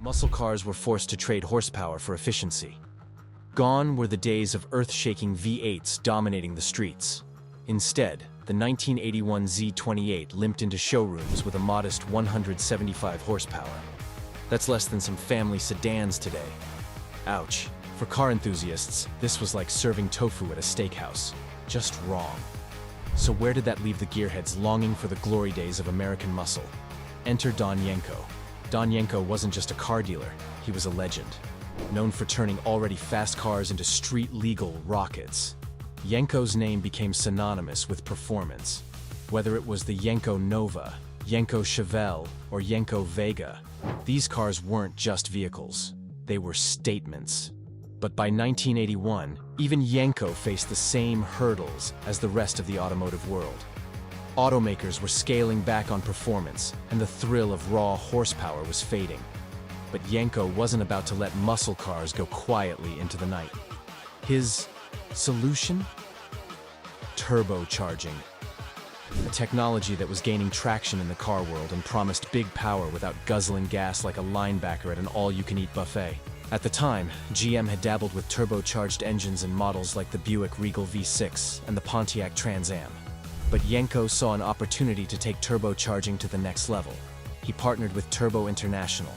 Muscle cars were forced to trade horsepower for efficiency. Gone were the days of earth-shaking V8s dominating the streets. Instead, the 1981 Z28 limped into showrooms with a modest 175 horsepower. That's less than some family sedans today. Ouch. For car enthusiasts, this was like serving tofu at a steakhouse. Just wrong. So where did that leave the gearheads longing for the glory days of American muscle? Enter Don Yenko. Don Yenko wasn't just a car dealer, he was a legend. Known for turning already fast cars into street-legal rockets. Yenko's name became synonymous with performance. Whether it was the Yenko Nova, Yenko Chevelle, or Yenko Vega, these cars weren't just vehicles. They were statements. But by 1981, even Yenko faced the same hurdles as the rest of the automotive world. Automakers were scaling back on performance, and the thrill of raw horsepower was fading. But Yenko wasn't about to let muscle cars go quietly into the night. His solution? Turbocharging. A technology that was gaining traction in the car world and promised big power without guzzling gas like a linebacker at an all-you-can-eat buffet. At the time, GM had dabbled with turbocharged engines in models like the Buick Regal V6 and the Pontiac Trans Am. But Yenko saw an opportunity to take turbocharging to the next level. He partnered with Turbo International,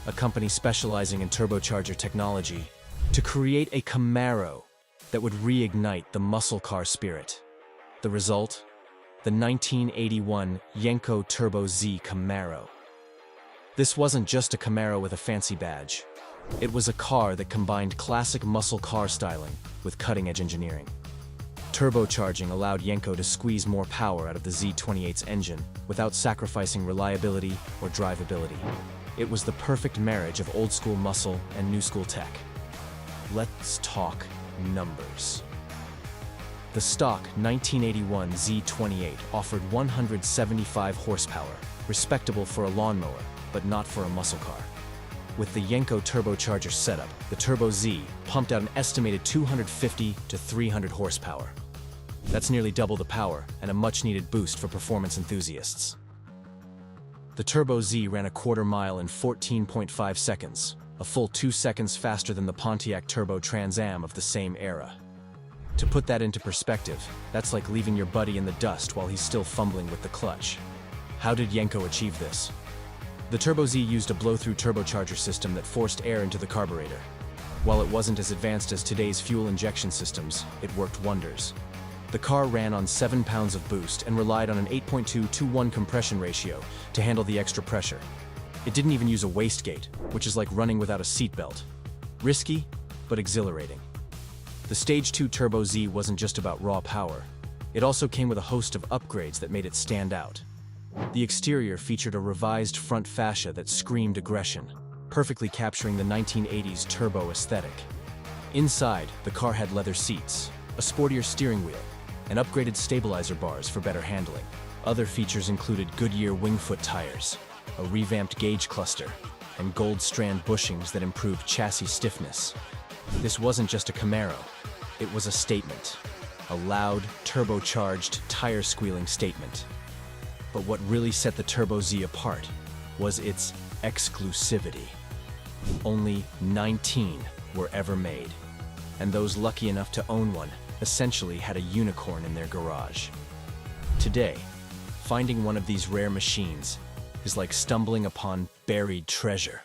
a company specializing in turbocharger technology, to create a Camaro that would reignite the muscle car spirit. The result? The 1981 Yenko Turbo Z Camaro. This wasn't just a Camaro with a fancy badge. It was a car that combined classic muscle car styling with cutting-edge engineering. Turbocharging allowed Yenko to squeeze more power out of the Z28's engine without sacrificing reliability or drivability. It was the perfect marriage of old-school muscle and new-school tech. Let's talk numbers. The stock 1981 Z28 offered 175 horsepower, respectable for a lawnmower, but not for a muscle car. With the Yenko turbocharger setup, the Turbo Z pumped out an estimated 250 to 300 horsepower. That's nearly double the power and a much-needed boost for performance enthusiasts. The Turbo Z ran a quarter mile in 14.5 seconds, a full 2 seconds faster than the Pontiac Turbo Trans Am of the same era. To put that into perspective, that's like leaving your buddy in the dust while he's still fumbling with the clutch. How did Yenko achieve this? The Turbo Z used a blow-through turbocharger system that forced air into the carburetor. While it wasn't as advanced as today's fuel injection systems, it worked wonders. The car ran on 7 pounds of boost and relied on an 8.2-to-1 compression ratio to handle the extra pressure. It didn't even use a wastegate, which is like running without a seatbelt. Risky, but exhilarating. The Stage 2 Turbo Z wasn't just about raw power. It also came with a host of upgrades that made it stand out. The exterior featured a revised front fascia that screamed aggression, perfectly capturing the 1980s turbo aesthetic. Inside, the car had leather seats, a sportier steering wheel, and upgraded stabilizer bars for better handling. Other features included Goodyear Wingfoot tires, a revamped gauge cluster, and gold strand bushings that improved chassis stiffness. This wasn't just a Camaro, it was a statement. A loud, turbocharged, tire-squealing statement. But what really set the Turbo Z apart was its exclusivity. Only 19 were ever made, and those lucky enough to own one essentially had a unicorn in their garage. Today, finding one of these rare machines is like stumbling upon buried treasure.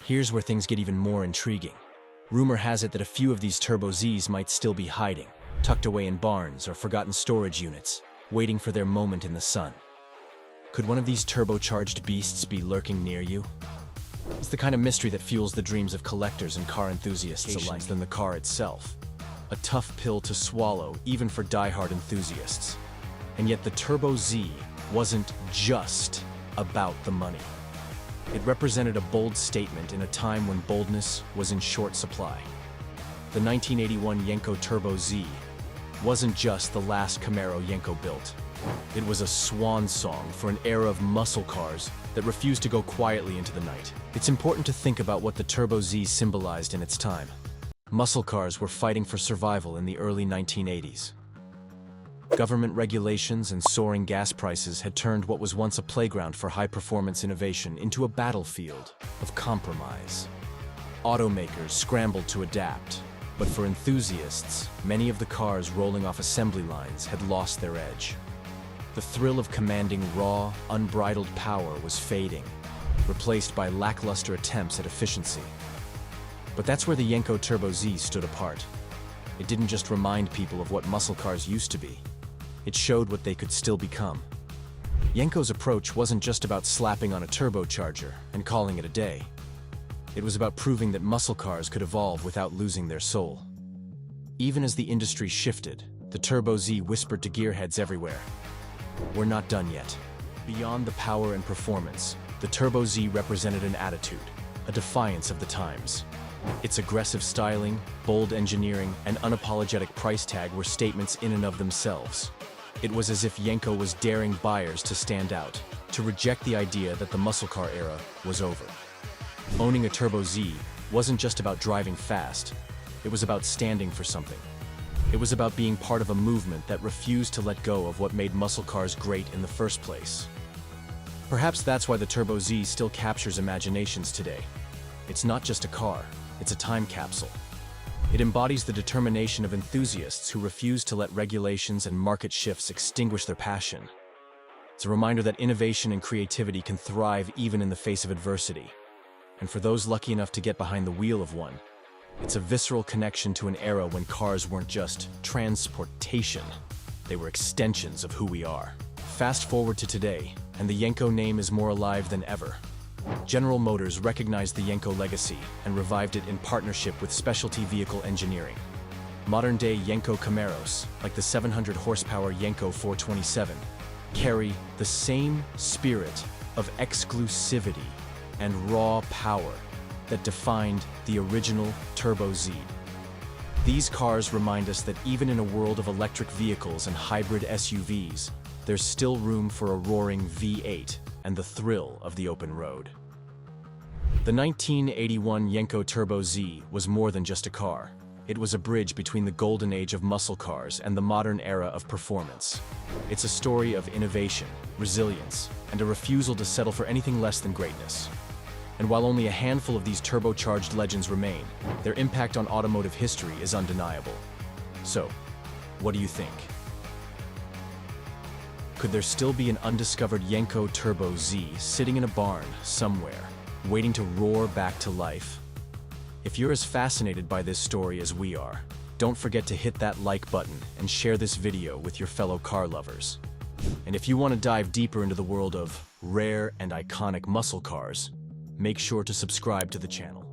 Here's where things get even more intriguing. Rumor has it that a few of these Turbo Zs might still be hiding, tucked away in barns or forgotten storage units, waiting for their moment in the sun. Could one of these turbocharged beasts be lurking near you? It's the kind of mystery that fuels the dreams of collectors and car enthusiasts alike than the car itself. A tough pill to swallow, even for die-hard enthusiasts. And yet the Turbo Z wasn't just about the money. It represented a bold statement in a time when boldness was in short supply. The 1981 Yenko Turbo Z wasn't just the last Camaro Yenko built. It was a swan song for an era of muscle cars that refused to go quietly into the night. It's important to think about what the Turbo Z symbolized in its time. Muscle cars were fighting for survival in the early 1980s. Government regulations and soaring gas prices had turned what was once a playground for high-performance innovation into a battlefield of compromise. Automakers scrambled to adapt, but for enthusiasts, many of the cars rolling off assembly lines had lost their edge. The thrill of commanding raw, unbridled power was fading, replaced by lackluster attempts at efficiency. But that's where the Yenko Turbo Z stood apart. It didn't just remind people of what muscle cars used to be. It showed what they could still become. Yenko's approach wasn't just about slapping on a turbocharger and calling it a day. It was about proving that muscle cars could evolve without losing their soul. Even as the industry shifted, the Turbo Z whispered to gearheads everywhere, "We're not done yet." Beyond the power and performance, the Turbo Z represented an attitude, a defiance of the times. Its aggressive styling, bold engineering, and unapologetic price tag were statements in and of themselves. It was as if Yenko was daring buyers to stand out, to reject the idea that the muscle car era was over. Owning a Turbo Z wasn't just about driving fast, it was about standing for something. It was about being part of a movement that refused to let go of what made muscle cars great in the first place. Perhaps that's why the Turbo Z still captures imaginations today. It's not just a car, it's a time capsule. It embodies the determination of enthusiasts who refuse to let regulations and market shifts extinguish their passion. It's a reminder that innovation and creativity can thrive even in the face of adversity. And for those lucky enough to get behind the wheel of one, it's a visceral connection to an era when cars weren't just transportation, they were extensions of who we are. Fast forward to today, and the Yenko name is more alive than ever. General Motors recognized the Yenko legacy and revived it in partnership with specialty vehicle engineering. Modern-day Yenko Camaros, like the 700-horsepower Yenko 427, carry the same spirit of exclusivity and raw power that defined the original Turbo Z. These cars remind us that even in a world of electric vehicles and hybrid SUVs, there's still room for a roaring V8 and the thrill of the open road. The 1981 Yenko Turbo Z was more than just a car. It was a bridge between the golden age of muscle cars and the modern era of performance. It's a story of innovation, resilience, and a refusal to settle for anything less than greatness. And while only a handful of these turbocharged legends remain, their impact on automotive history is undeniable. So, what do you think? Could there still be an undiscovered Yenko Turbo Z sitting in a barn somewhere, waiting to roar back to life? If you're as fascinated by this story as we are, don't forget to hit that like button and share this video with your fellow car lovers. And if you want to dive deeper into the world of rare and iconic muscle cars, make sure to subscribe to the channel.